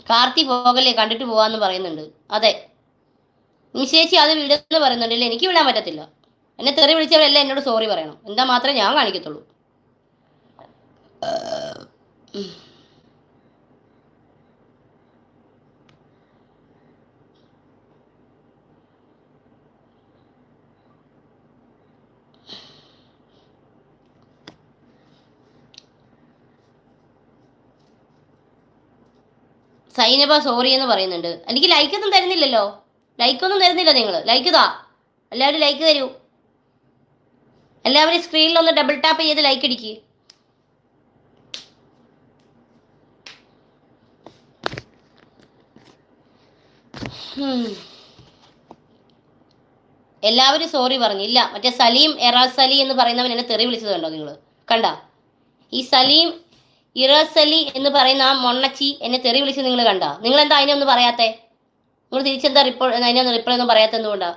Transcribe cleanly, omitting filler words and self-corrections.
കാർത്തി പോകല്ലേ, കണ്ടിട്ട് പോവാന്ന് പറയുന്നുണ്ട്. അതെ, നിശേച്ചി അത് വിടുന്ന് പറയുന്നുണ്ടല്ലേ, എനിക്ക് വിടാൻ പറ്റത്തില്ല. എന്നെ തെറി വിളിച്ചവരെല്ലാം എന്നോട് സോറി പറയണം. എന്താ മാത്രമേ ഞാൻ കാണിക്കത്തുള്ളൂ. സൈനബ സോറി എന്ന് പറയുന്നുണ്ട്. എനിക്ക് ലൈക്കൊന്നും തരുന്നില്ലല്ലോ. ലൈക്കൊന്നും തരുന്നില്ല നിങ്ങൾ. ലൈക്ക് താ, എല്ലാവരും ലൈക്ക് തരൂ. എല്ലാവരും സ്ക്രീനിൽ ഒന്ന് ഡബിൾ ടാപ്പ് ചെയ്ത് ലൈക്ക് അടിക്ക്. എല്ലാവരും സോറി പറഞ്ഞില്ല. മറ്റേ സലീം എറാസ് അലി എന്ന് പറയുന്നവൻ എന്നെ തെറി വിളിച്ചത് കണ്ടോ നിങ്ങൾ? കണ്ട ഈ സലീം ഇറാസ് അലി എന്ന് പറയുന്ന ആ മൊണ്ണച്ചി എന്നെ തെറി വിളിച്ചത് നിങ്ങൾ കണ്ട? നിങ്ങൾ എന്താ അതിനൊന്നും പറയാത്തേ? നിങ്ങൾ തിരിച്ചെന്താ അതിനൊന്നും റിപ്ലൈ ഒന്നും പറയാത്ത എന്തുകൊണ്ടാ?